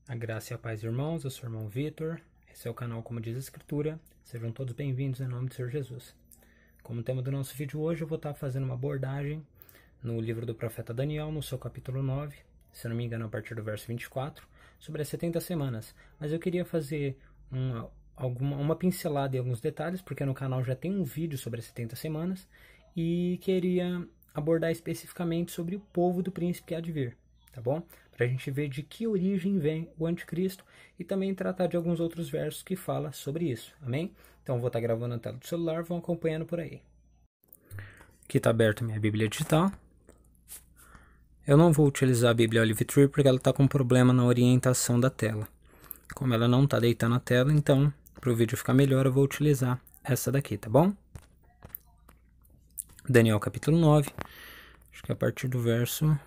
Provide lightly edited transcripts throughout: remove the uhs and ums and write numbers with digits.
A graça e a paz, irmãos. Eu sou o irmão Vitor. Esse é o canal Como Diz a Escritura. Sejam todos bem-vindos em nome do Senhor Jesus. Como tema do nosso vídeo hoje, eu vou estar fazendo uma abordagem no livro do profeta Daniel, no seu capítulo 9, se não me engano, a partir do verso 24, sobre as 70 semanas. Mas eu queria fazer uma pincelada em alguns detalhes, porque no canal já tem um vídeo sobre as 70 semanas, e queria abordar especificamente sobre o povo do príncipe que há de vir, tá bom? Para a gente ver de que origem vem o anticristo e também tratar de alguns outros versos que falam sobre isso, amém? Então vou estar gravando na tela do celular, vão acompanhando por aí. Aqui está aberta minha Bíblia digital. Eu não vou utilizar a Bíblia Olive Tree porque ela está com problema na orientação da tela. Como ela não está deitando na tela, então para o vídeo ficar melhor eu vou utilizar essa daqui, tá bom? Daniel capítulo 9, acho que é a partir do verso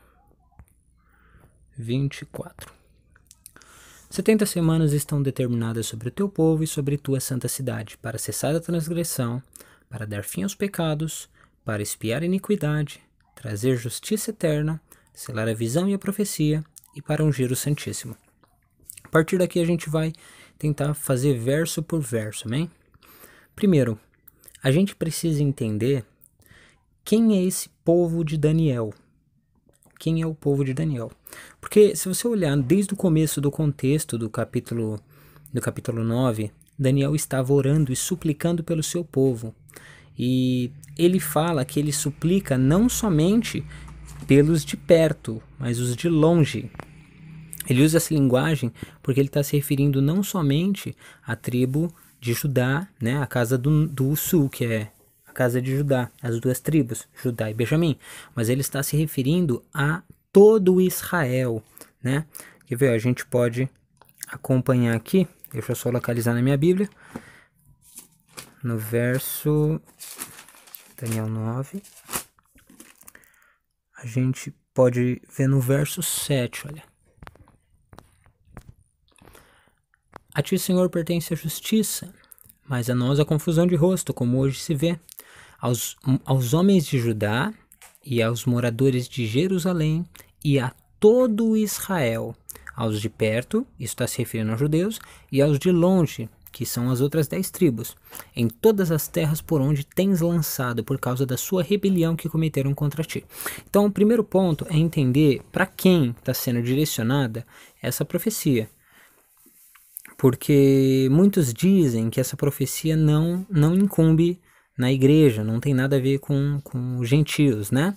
24. 70 semanas estão determinadas sobre o teu povo e sobre tua santa cidade, para cessar a transgressão, para dar fim aos pecados, para expiar a iniquidade, trazer justiça eterna, selar a visão e a profecia, e para ungir o Santíssimo. A partir daqui a gente vai tentar fazer verso por verso, amém? Primeiro, a gente precisa entender quem é esse povo de Daniel. Quem é o povo de Daniel? Porque se você olhar desde o começo do contexto do capítulo 9, Daniel estava orando e suplicando pelo seu povo. E ele fala que ele suplica não somente pelos de perto, mas os de longe. Ele usa essa linguagem porque ele está se referindo não somente à tribo de Judá, né, a casa do sul, que é a casa de Judá, as duas tribos, Judá e Benjamim, mas ele está se referindo a todo Israel, né? Quer ver? A gente pode acompanhar aqui, deixa eu só localizar na minha Bíblia, no verso Daniel 9, a gente pode ver no verso 7, olha. A ti, Senhor, pertence a justiça, mas a nós a confusão de rosto, como hoje se vê. Aos homens de Judá e aos moradores de Jerusalém e a todo Israel, aos de perto, isso está se referindo aos judeus, e aos de longe, que são as outras 10 tribos, em todas as terras por onde tens lançado por causa da sua rebelião que cometeram contra ti. Então, o primeiro ponto é entender para quem está sendo direcionada essa profecia. Porque muitos dizem que essa profecia não incumbe na igreja, não tem nada a ver com os gentios, né?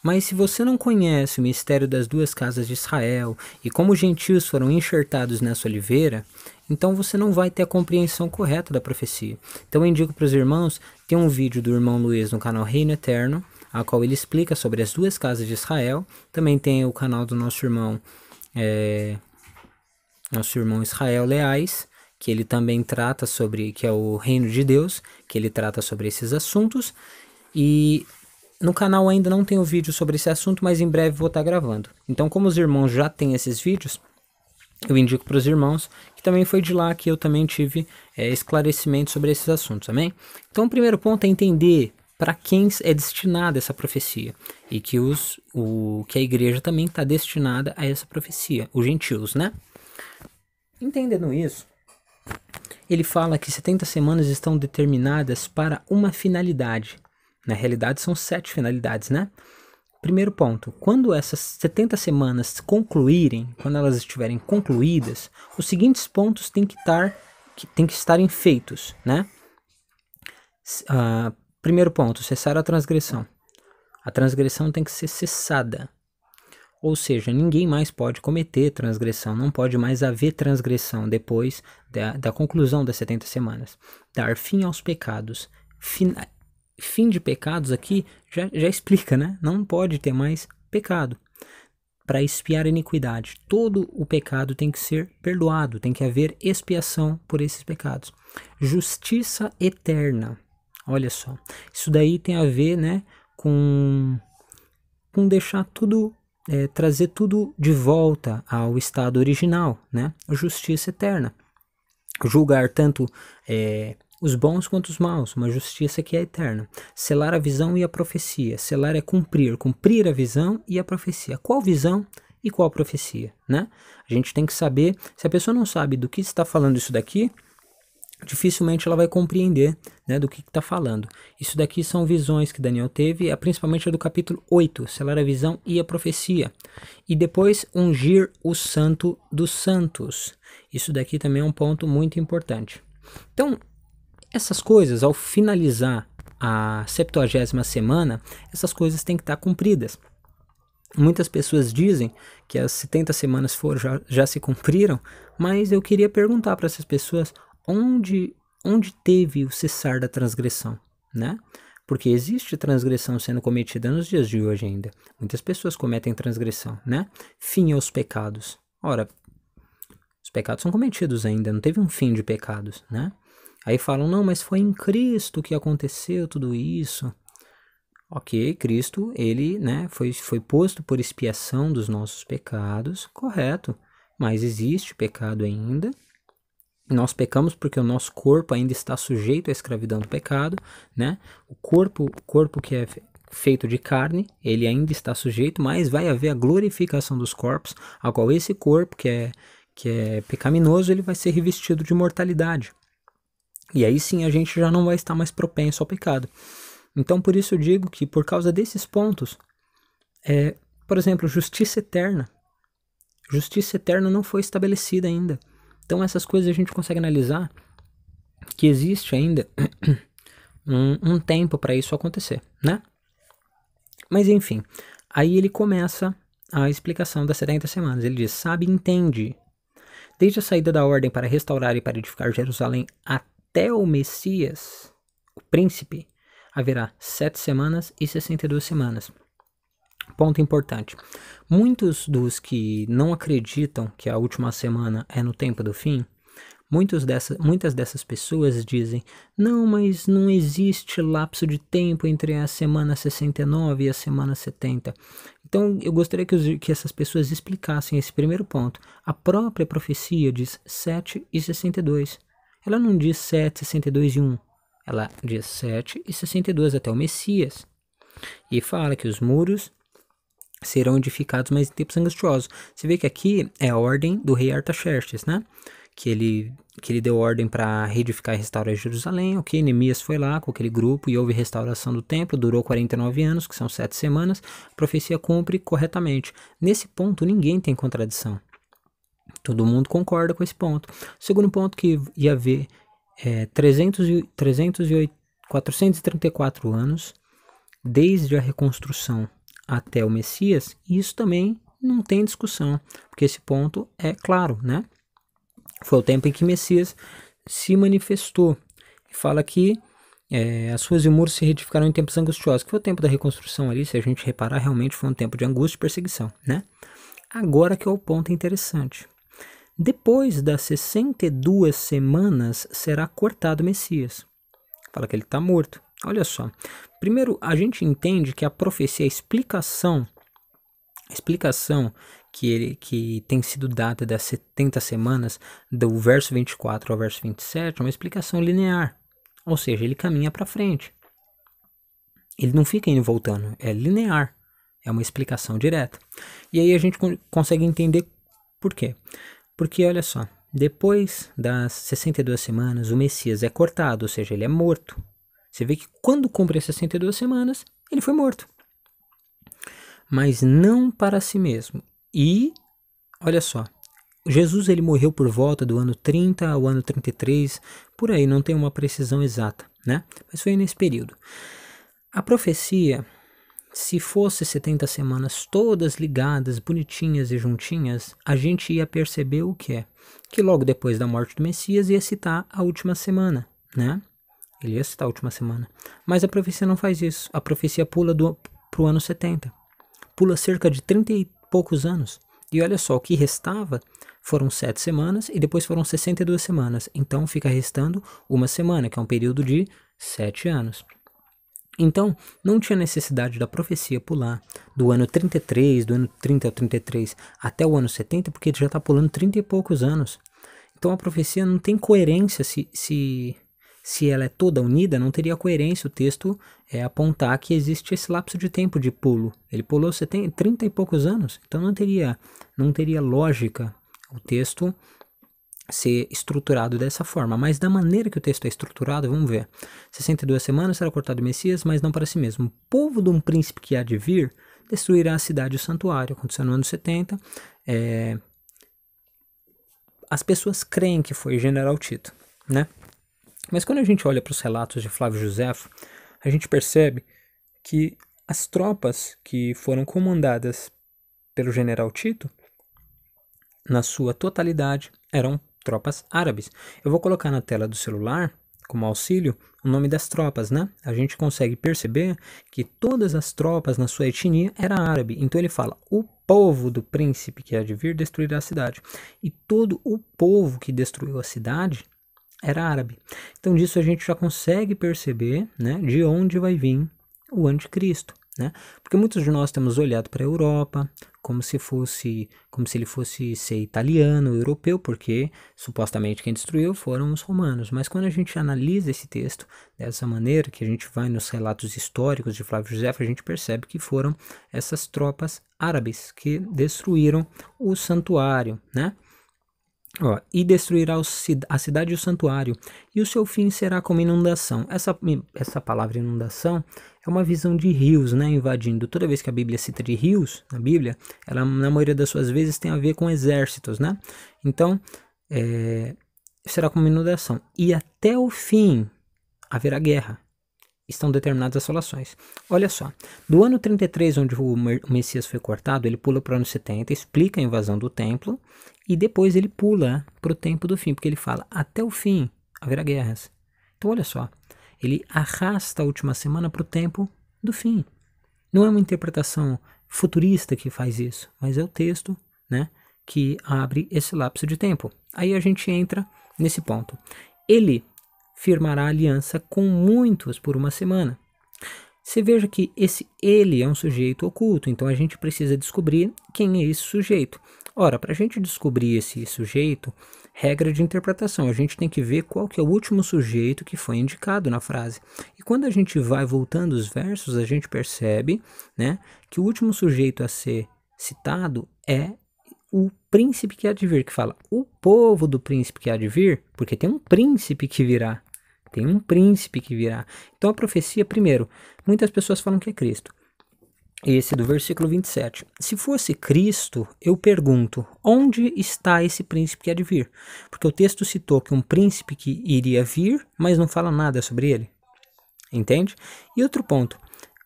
Mas se você não conhece o mistério das duas casas de Israel e como os gentios foram enxertados nessa oliveira, então você não vai ter a compreensão correta da profecia. Então eu indico para os irmãos, tem um vídeo do irmão Luiz no canal Reino Eterno, a qual ele explica sobre as duas casas de Israel. Também tem o canal do nosso irmão Israel Leais, que ele também trata sobre, que é o Reino de Deus, que ele trata sobre esses assuntos. E no canal ainda não tem o vídeo sobre esse assunto, mas em breve vou estar gravando. Então, como os irmãos já têm esses vídeos, eu indico para os irmãos, que também foi de lá que eu também tive esclarecimento sobre esses assuntos, amém? Então, o primeiro ponto é entender para quem é destinada essa profecia, e que a igreja também está destinada a essa profecia, os gentios, né? Entendendo isso, ele fala que 70 semanas estão determinadas para uma finalidade. Na realidade, são 7 finalidades, né? Primeiro ponto, quando essas 70 semanas concluírem, quando elas estiverem concluídas, os seguintes pontos têm que estarem feitos, né? Primeiro ponto, cessar a transgressão. A transgressão tem que ser cessada. Ou seja, ninguém mais pode cometer transgressão, não pode mais haver transgressão depois da conclusão das 70 semanas. Dar fim aos pecados. Fim de pecados aqui já explica, né? Não pode ter mais pecado. Para expiar a iniquidade. Todo o pecado tem que ser perdoado, tem que haver expiação por esses pecados. Justiça eterna. Olha só, isso daí tem a ver, né, com deixar tudo, trazer tudo de volta ao estado original, né? Justiça eterna. Julgar tanto os bons quanto os maus, uma justiça que é eterna. Selar a visão e a profecia. Selar é cumprir a visão e a profecia. Qual visão e qual profecia, né? A gente tem que saber, se a pessoa não sabe do que está falando isso daqui, dificilmente ela vai compreender, né, do que está falando. Isso daqui são visões que Daniel teve, principalmente do capítulo 8, selar a visão e a profecia. E depois ungir o santo dos santos. Isso daqui também é um ponto muito importante. Então, essas coisas, ao finalizar a 70ª semana, essas coisas têm que estar cumpridas. Muitas pessoas dizem que as 70 semanas já se cumpriram, mas eu queria perguntar para essas pessoas onde teve o cessar da transgressão, né? Porque existe transgressão sendo cometida nos dias de hoje ainda. Muitas pessoas cometem transgressão, né? Fim aos pecados. Ora, os pecados são cometidos ainda, não teve um fim de pecados, né? Aí falam, não, mas foi em Cristo que aconteceu tudo isso. Ok, Cristo, ele, né, foi posto por expiação dos nossos pecados, correto. Mas existe pecado ainda. Nós pecamos porque o nosso corpo ainda está sujeito à escravidão do pecado, né? O corpo que é feito de carne, ele ainda está sujeito, mas vai haver a glorificação dos corpos, ao qual esse corpo que é pecaminoso, ele vai ser revestido de mortalidade. E aí sim a gente já não vai estar mais propenso ao pecado. Então por isso eu digo que por causa desses pontos, por exemplo, justiça eterna não foi estabelecida ainda. Então essas coisas a gente consegue analisar que existe ainda um tempo para isso acontecer, né? Mas enfim, aí ele começa a explicação das 70 semanas. Ele diz, sabe, entende, desde a saída da ordem para restaurar e para edificar Jerusalém até o Messias, o príncipe, haverá 7 semanas e 62 semanas. Ponto importante. Muitos dos que não acreditam que a última semana é no tempo do fim, muitas dessas pessoas dizem, não, mas não existe lapso de tempo entre a semana 69 e a semana 70. Então eu gostaria que essas pessoas explicassem esse primeiro ponto. A própria profecia diz 7 e 62. Ela não diz 7, 62 e 1. Ela diz 7 e 62 até o Messias. E fala que os muros serão edificados, mas em tempos angustiosos. Você vê que aqui é a ordem do rei Artaxerxes, né? Que ele deu ordem para reedificar e restaurar Jerusalém. Ok, Neemias foi lá com aquele grupo e houve restauração do templo, durou 49 anos, que são 7 semanas. A profecia cumpre corretamente. Nesse ponto, ninguém tem contradição. Todo mundo concorda com esse ponto. O segundo ponto que ia haver 434 anos, desde a reconstrução até o Messias, e isso também não tem discussão, porque esse ponto é claro, né? Foi o tempo em que Messias se manifestou. E fala que as ruas e muros se reedificaram em tempos angustiosos, que foi o tempo da reconstrução ali, se a gente reparar, realmente foi um tempo de angústia e perseguição, né? Agora que é o ponto interessante. Depois das 62 semanas será cortado o Messias. Fala que ele está morto. Olha só. Primeiro, a gente entende que a profecia, a explicação que tem sido dada das 70 semanas, do verso 24 ao verso 27, é uma explicação linear. Ou seja, ele caminha para frente. Ele não fica indo e voltando, é linear. É uma explicação direta. E aí a gente consegue entender por quê. Porque, olha só, depois das 62 semanas, o Messias é cortado, ou seja, ele é morto. Você vê que quando cumpre as 62 semanas, ele foi morto. Mas não para si mesmo. E, olha só, Jesus ele morreu por volta do ano 30 ao ano 33, por aí, não tem uma precisão exata, né? Mas foi nesse período. A profecia, se fosse 70 semanas todas ligadas, bonitinhas e juntinhas, a gente ia perceber o que é. Que logo depois da morte do Messias ia citar a última semana, né? Ele ia citar a última semana. Mas a profecia não faz isso. A profecia pula para o ano 70. Pula cerca de 30 e poucos anos. E olha só, o que restava foram 7 semanas e depois foram 62 semanas. Então fica restando uma semana, que é um período de 7 anos. Então, não tinha necessidade da profecia pular do ano 33, do ano 30 ao 33 até o ano 70, porque ele já está pulando 30 e poucos anos. Então a profecia não tem coerência se se ela é toda unida, não teria coerência o texto apontar que existe esse lapso de tempo de pulo. Ele pulou 30 e poucos anos, então não teria lógica o texto ser estruturado dessa forma. Mas da maneira que o texto é estruturado, vamos ver. 62 semanas será cortado o Messias, mas não para si mesmo. O povo de um príncipe que há de vir destruirá a cidade e o santuário. Aconteceu no ano 70. As pessoas creem que foi General Tito, né? Mas quando a gente olha para os relatos de Flávio Josefo, a gente percebe que as tropas que foram comandadas pelo General Tito, na sua totalidade, eram tropas árabes. Eu vou colocar na tela do celular, como auxílio, o nome das tropas, né? A gente consegue perceber que todas as tropas na sua etnia eram árabes. Então ele fala, o povo do príncipe que há de vir destruirá a cidade. E todo o povo que destruiu a cidade era árabe. Então disso a gente já consegue perceber, né, de onde vai vir o anticristo, né? Porque muitos de nós temos olhado para a Europa como se ele fosse ser italiano, europeu, porque supostamente quem destruiu foram os romanos. Mas quando a gente analisa esse texto dessa maneira, que a gente vai nos relatos históricos de Flávio Josefo, a gente percebe que foram essas tropas árabes que destruíram o santuário, né? E destruirá a cidade e o santuário, e o seu fim será como inundação. Essa palavra inundação é uma visão de rios, né, invadindo. Toda vez que a Bíblia cita de rios, na Bíblia, ela na maioria das suas vezes tem a ver com exércitos, né? Então, será como inundação. E até o fim haverá guerra. Estão determinadas as solações. Olha só, do ano 33, onde o Messias foi cortado, ele pula para o ano 70, explica a invasão do templo, e depois ele pula para o tempo do fim, porque ele fala, até o fim haverá guerras. Então olha só, ele arrasta a última semana para o tempo do fim. Não é uma interpretação futurista que faz isso, mas é o texto, né, que abre esse lapso de tempo. Aí a gente entra nesse ponto. Ele firmará aliança com muitos por uma semana. Você veja que esse ele é um sujeito oculto, então a gente precisa descobrir quem é esse sujeito. Ora, para a gente descobrir esse sujeito, regra de interpretação, a gente tem que ver qual que é o último sujeito que foi indicado na frase. E quando a gente vai voltando os versos, a gente percebe, né, que o último sujeito a ser citado é o príncipe que há de vir, que fala o povo do príncipe que há de vir, porque tem um príncipe que virá. Tem um príncipe que virá. Então a profecia, primeiro, muitas pessoas falam que é Cristo. Esse do versículo 27. Se fosse Cristo, eu pergunto, onde está esse príncipe que há de vir? Porque o texto citou que um príncipe que iria vir, mas não fala nada sobre ele. Entende? E outro ponto,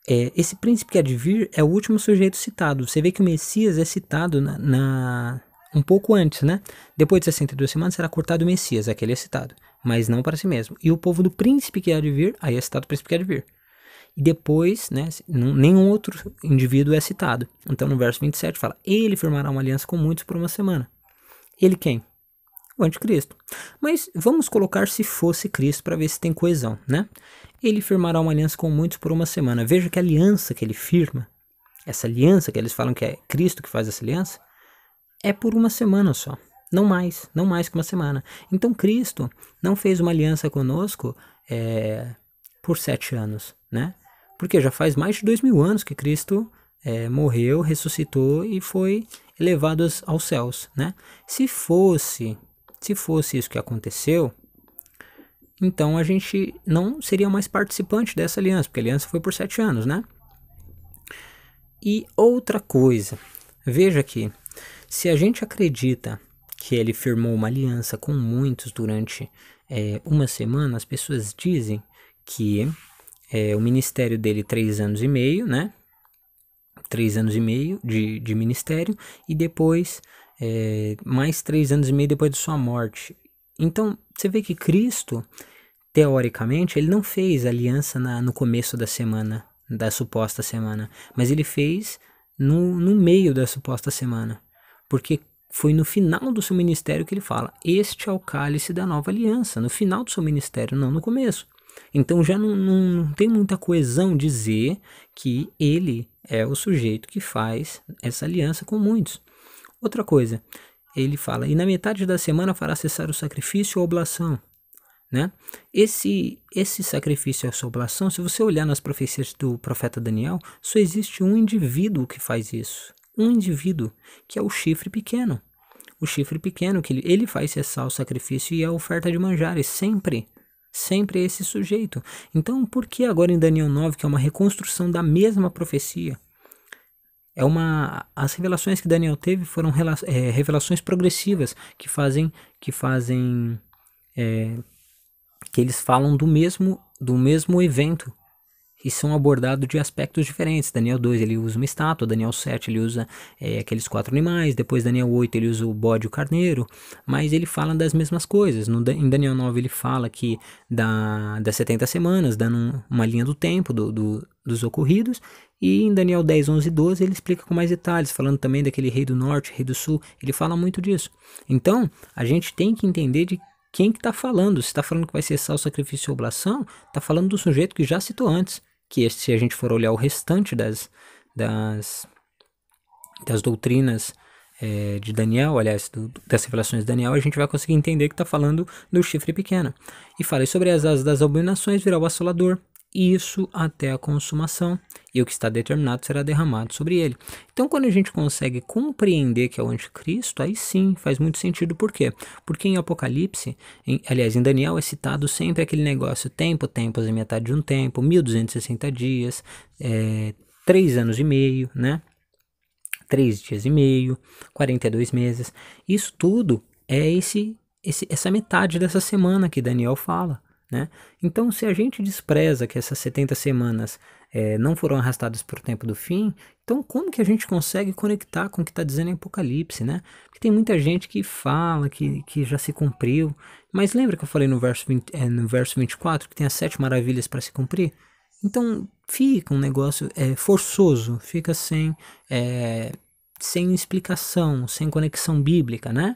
esse príncipe que há de vir é o último sujeito citado. Você vê que o Messias é citado um pouco antes, né? Depois de 62 semanas será cortado o Messias, aquele é citado, mas não para si mesmo. E o povo do príncipe que há de vir, aí é citado o príncipe que há de vir. E depois, né, nenhum outro indivíduo é citado. Então no verso 27 fala, ele firmará uma aliança com muitos por uma semana. Ele quem? O anticristo. Mas vamos colocar se fosse Cristo para ver se tem coesão, né? Ele firmará uma aliança com muitos por uma semana. Veja que a aliança que ele firma, essa aliança que eles falam que é Cristo que faz essa aliança, é por uma semana só. Não mais que uma semana. Então Cristo não fez uma aliança conosco por 7 anos, né? Porque já faz mais de 2000 anos que Cristo morreu, ressuscitou e foi elevado aos céus, né? Se fosse isso que aconteceu, então a gente não seria mais participante dessa aliança, porque a aliança foi por 7 anos, né? E outra coisa, veja aqui, se a gente acredita que ele firmou uma aliança com muitos durante uma semana, as pessoas dizem que o ministério dele 3 anos e meio, né? 3 anos e meio de ministério e depois mais 3 anos e meio depois de sua morte. Então, você vê que Cristo, teoricamente, ele não fez aliança no começo da semana, da suposta semana, mas ele fez no meio da suposta semana, porque foi no final do seu ministério que ele fala, este é o cálice da nova aliança, no final do seu ministério, não no começo. Então já não tem muita coesão dizer que ele é o sujeito que faz essa aliança com muitos. Outra coisa, ele fala, e na metade da semana fará cessar o sacrifício ou oblação. né? Esse sacrifício e essa oblação, se você olhar nas profecias do profeta Daniel, só existe um indivíduo que faz isso. Um indivíduo, que é o chifre pequeno. O chifre pequeno, que ele faz cessar o sacrifício e a oferta de manjares, sempre. Sempre esse sujeito. Então, por que agora em Daniel 9, que é uma reconstrução da mesma profecia? As revelações que Daniel teve foram revelações progressivas, que eles falam do mesmo evento e são abordados de aspectos diferentes. Daniel 2 ele usa uma estátua, Daniel 7 ele usa aqueles 4 animais, depois Daniel 8 ele usa o bode e o carneiro, mas ele fala das mesmas coisas. Em Daniel 9 ele fala que das 70 semanas, dando uma linha do tempo dos ocorridos, e em Daniel 10, 11 e 12 ele explica com mais detalhes, falando também daquele rei do norte, rei do sul, ele fala muito disso. Então, a gente tem que entender de quem que está falando. Se está falando que vai cessar o sacrifício e oblação, está falando do sujeito que já citou antes, que se a gente for olhar o restante das doutrinas de Daniel, aliás, das revelações de Daniel, a gente vai conseguir entender que está falando do chifre pequeno. E fala sobre as asas das abominações virá o assolador, isso até a consumação, e o que está determinado será derramado sobre ele. Então, quando a gente consegue compreender que é o anticristo, aí sim faz muito sentido. Por quê? Porque em Apocalipse, em Daniel é citado sempre aquele negócio: tempos e metade de um tempo, 1260 dias, 3 anos e meio, né? 3 dias e meio, 42 meses. Isso tudo é essa metade dessa semana que Daniel fala, né? Então, se a gente despreza que essas 70 semanas não foram arrastadas para o tempo do fim, então como que a gente consegue conectar com o que está dizendo em Apocalipse, né? Porque tem muita gente que fala que já se cumpriu, mas lembra que eu falei no verso 24 que tem as 7 maravilhas para se cumprir? Então fica um negócio forçoso, fica sem explicação, sem conexão bíblica, né?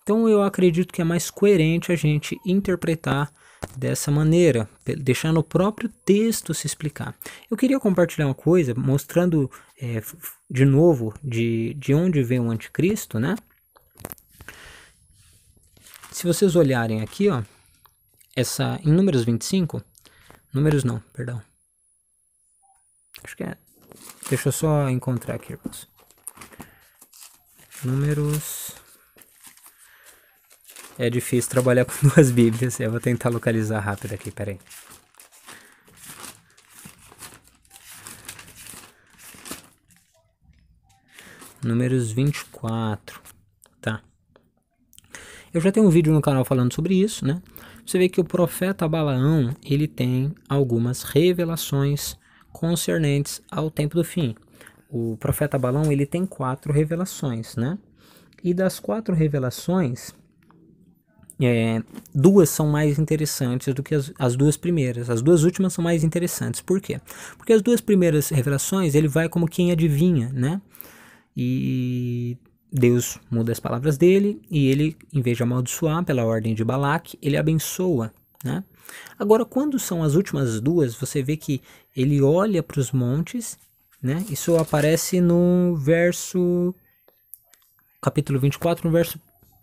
Então eu acredito que é mais coerente a gente interpretar dessa maneira, deixando o próprio texto se explicar. Eu queria compartilhar uma coisa, mostrando de novo de onde vem o anticristo, né? Se vocês olharem aqui, ó, em Números 25, Números não, perdão. Acho que deixa eu só encontrar aqui, irmãos. Números... É difícil trabalhar com 2 bíblias. Eu vou tentar localizar rápido aqui, peraí. Números 24. Tá. Eu já tenho um vídeo no canal falando sobre isso, né? Você vê que o profeta Balaão, ele tem algumas revelações concernentes ao tempo do fim. O profeta Balaão, ele tem 4 revelações, né? E das 4 revelações... 2 são mais interessantes do que as 2 primeiras. As 2 últimas são mais interessantes. Por quê? Porque as 2 primeiras revelações, ele vai como quem adivinha, né? E Deus muda as palavras dele e ele, em vez de amaldiçoar pela ordem de Balaque, ele abençoa, né? Agora, quando são as últimas 2, você vê que ele olha para os montes, né? Isso aparece no capítulo 24, no verso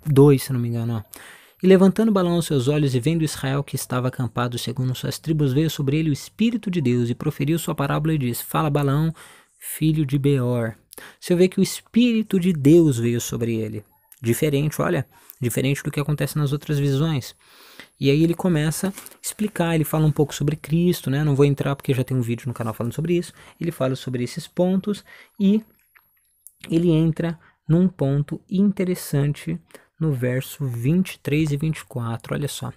2, se não me engano, ó. E levantando Balaão seus olhos e vendo Israel que estava acampado segundo suas tribos, veio sobre ele o Espírito de Deus e proferiu sua parábola e disse: Fala, Balaão, filho de Beor. Você vê que o Espírito de Deus veio sobre ele. Diferente, olha, diferente do que acontece nas outras visões. E aí ele começa a explicar, ele fala um pouco sobre Cristo, né? Não vou entrar porque já tem um vídeo no canal falando sobre isso. Ele fala sobre esses pontos e ele entra num ponto interessante no verso 23 e 24, olha só.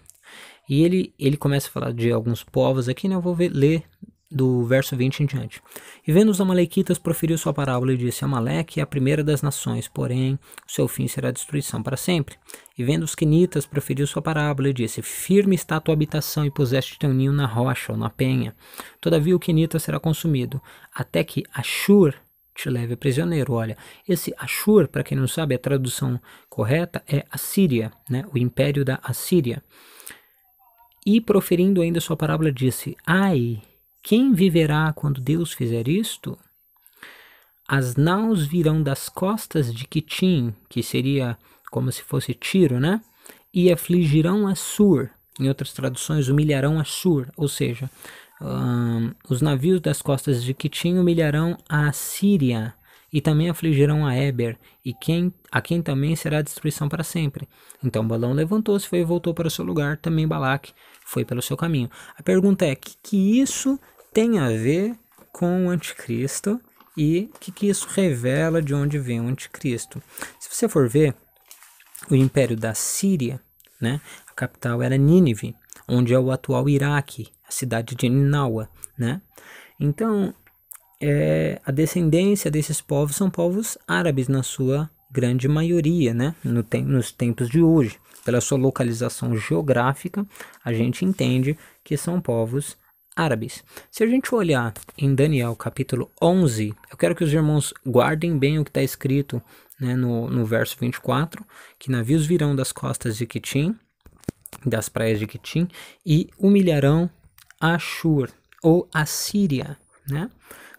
E ele começa a falar de alguns povos aqui, né? Eu vou ler do verso 20 em diante. E vendo os amalequitas, proferiu sua parábola e disse: Amaleque é a primeira das nações, porém o seu fim será destruição para sempre. E vendo os quenitas, proferiu sua parábola e disse: Firme está a tua habitação e puseste teu ninho na rocha ou na penha. Todavia o quenita será consumido, até que Ashur te leve prisioneiro. Olha, esse Ashur, para quem não sabe, a tradução correta é Assíria, né? O império da Assíria. E proferindo ainda sua parábola disse: Ai, quem viverá quando Deus fizer isto? As naus virão das costas de Quitim, que seria como se fosse Tiro, né? E afligirão Assur, Em outras traduções, humilharão Assur, ou seja, os navios das costas de Quitim humilharão a Síria e também afligirão a Éber, e a quem também será destruição para sempre. Então Balaão levantou-se e voltou para o seu lugar, também Balaque foi pelo seu caminho. A pergunta é, o que isso tem a ver com o anticristo e o que isso revela de onde vem o anticristo? Se você for ver, o império da Síria, né, a capital era Nínive, onde é o atual Iraque, a cidade de Ninawa, né? Então, a descendência desses povos são povos árabes na sua grande maioria, né? Nos tempos de hoje. Pela sua localização geográfica, a gente entende que são povos árabes. Se a gente olhar em Daniel capítulo 11, eu quero que os irmãos guardem bem o que está escrito, né, no verso 24, que navios virão das costas de Quitim, das praias de Quitim, e humilharão Ashur, ou Assíria, né?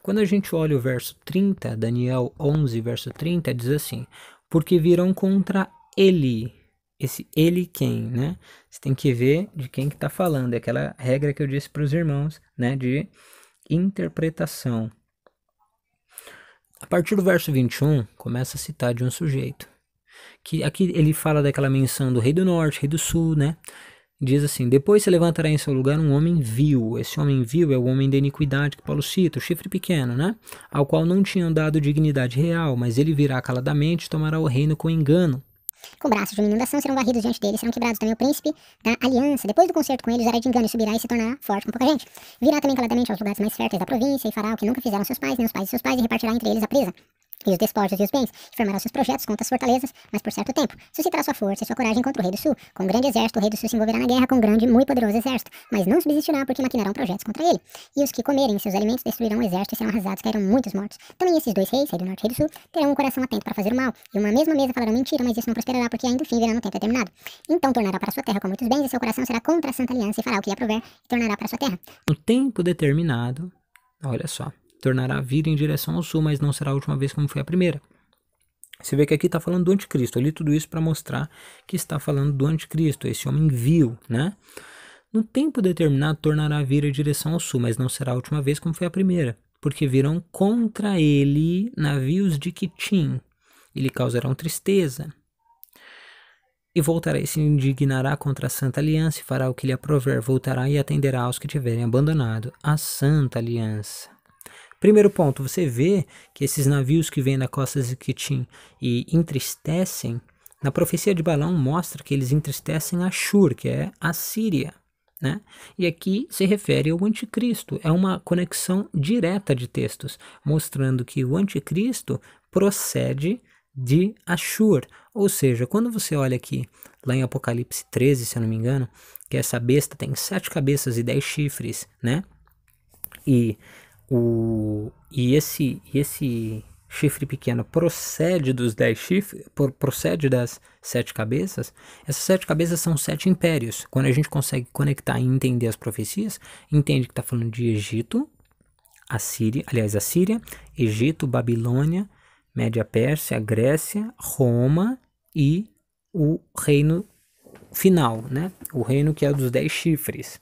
Quando a gente olha o verso 30, Daniel 11, verso 30, diz assim, porque virão contra ele. Esse ele quem, né? Você tem que ver de quem que está falando. É aquela regra que eu disse para os irmãos, né? De interpretação. A partir do verso 21, começa a citar de um sujeito. Que aqui ele fala daquela menção do rei do norte, rei do sul, né? Diz assim, depois se levantará em seu lugar um homem vil. Esse homem vil é o homem da iniquidade que Paulo cita, o chifre pequeno, né? Ao qual não tinham dado dignidade real, mas ele virá caladamente e tomará o reino com engano. Com braços de uma inundação serão varridos diante dele, serão quebrados também o príncipe da aliança. Depois do concerto com eles, usará de engano e subirá e se tornará forte com pouca gente. Virá também caladamente aos lugares mais férteis da província e fará o que nunca fizeram seus pais, nem os pais de seus pais, e repartirá entre eles a presa e os despojos e os bens, e formará seus projetos contra as fortalezas, mas por certo tempo. Suscitará sua força e sua coragem contra o rei do sul. Com um grande exército, o rei do sul se envolverá na guerra com um grande e muito poderoso exército, mas não subsistirá porque maquinarão projetos contra ele. E os que comerem seus alimentos destruirão o exército e serão arrasados, cairão muitos mortos. Também esses dois reis, rei do norte e rei do sul, terão um coração atento para fazer o mal, e uma mesma mesa falarão mentira, mas isso não prosperará porque ainda o fim virá no tempo determinado. Então tornará para sua terra com muitos bens, e seu coração será contra a santa aliança, e fará o que lhe aprover, e tornará para sua terra. No tempo determinado, olha só, tornará a vir em direção ao sul, mas não será a última vez como foi a primeira. Você vê que aqui está falando do anticristo. Eu li tudo isso para mostrar que está falando do anticristo, esse homem vil, né? No tempo determinado tornará a vir em direção ao sul, mas não será a última vez como foi a primeira, porque virão contra ele navios de Quitim, e lhe causarão tristeza. E voltará e se indignará contra a santa aliança e fará o que lhe aprover, voltará e atenderá aos que tiverem abandonado a santa aliança. Primeiro ponto, você vê que esses navios que vêm da costa de Quitim e entristecem, na profecia de Balaão mostra que eles entristecem Ashur, que é a Síria, né? E aqui se refere ao anticristo, é uma conexão direta de textos, mostrando que o anticristo procede de Ashur, ou seja, quando você olha aqui, lá em Apocalipse 13, se eu não me engano, que essa besta tem 7 cabeças e 10 chifres, né? E esse chifre pequeno procede dos 10 chifres, procede das 7 cabeças. Essas 7 cabeças são 7 impérios. Quando a gente consegue conectar e entender as profecias, entende que está falando de Egito, Assíria, Egito, Babilônia, Média Pérsia, Grécia, Roma e o reino final, né? O reino que é dos 10 chifres.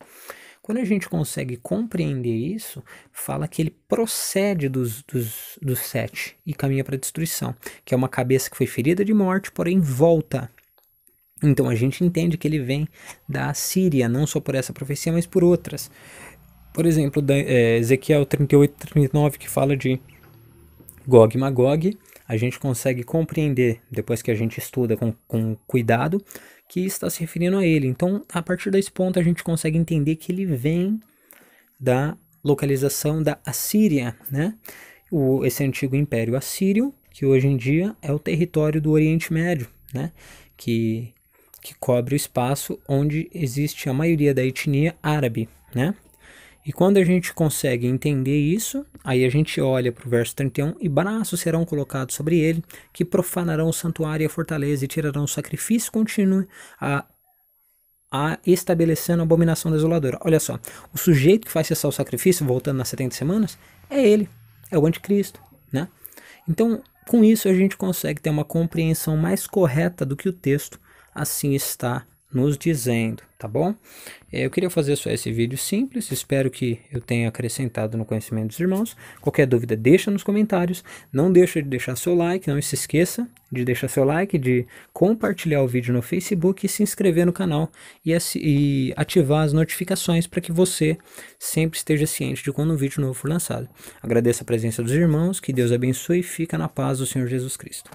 Quando a gente consegue compreender isso, fala que ele procede dos 7 e caminha para a destruição, que é uma cabeça que foi ferida de morte, porém volta. Então a gente entende que ele vem da Síria, não só por essa profecia, mas por outras. Por exemplo, Ezequiel 38, 39, que fala de Gog e Magog, a gente consegue compreender, depois que a gente estuda com cuidado, que está se referindo a ele. Então, a partir desse ponto, a gente consegue entender que ele vem da localização da Assíria, né? Esse antigo império assírio, que hoje em dia é o território do Oriente Médio, né? Que cobre o espaço onde existe a maioria da etnia árabe, né? E quando a gente consegue entender isso, aí a gente olha para o verso 31, e braços serão colocados sobre ele, que profanarão o santuário e a fortaleza, e tirarão o sacrifício contínuo, estabelecendo a abominação desoladora. Olha só, o sujeito que faz cessar o sacrifício, voltando nas 70 semanas, é ele, é o anticristo, né? Então, com isso a gente consegue ter uma compreensão mais correta do que o texto assim está nos dizendo, tá bom? Eu queria fazer só esse vídeo simples, espero que eu tenha acrescentado no conhecimento dos irmãos. Qualquer dúvida deixa nos comentários, não deixa de deixar seu like, não se esqueça de deixar seu like, de compartilhar o vídeo no Facebook e se inscrever no canal e ativar as notificações para que você sempre esteja ciente de quando um vídeo novo for lançado. Agradeço a presença dos irmãos, que Deus abençoe e fica na paz do Senhor Jesus Cristo.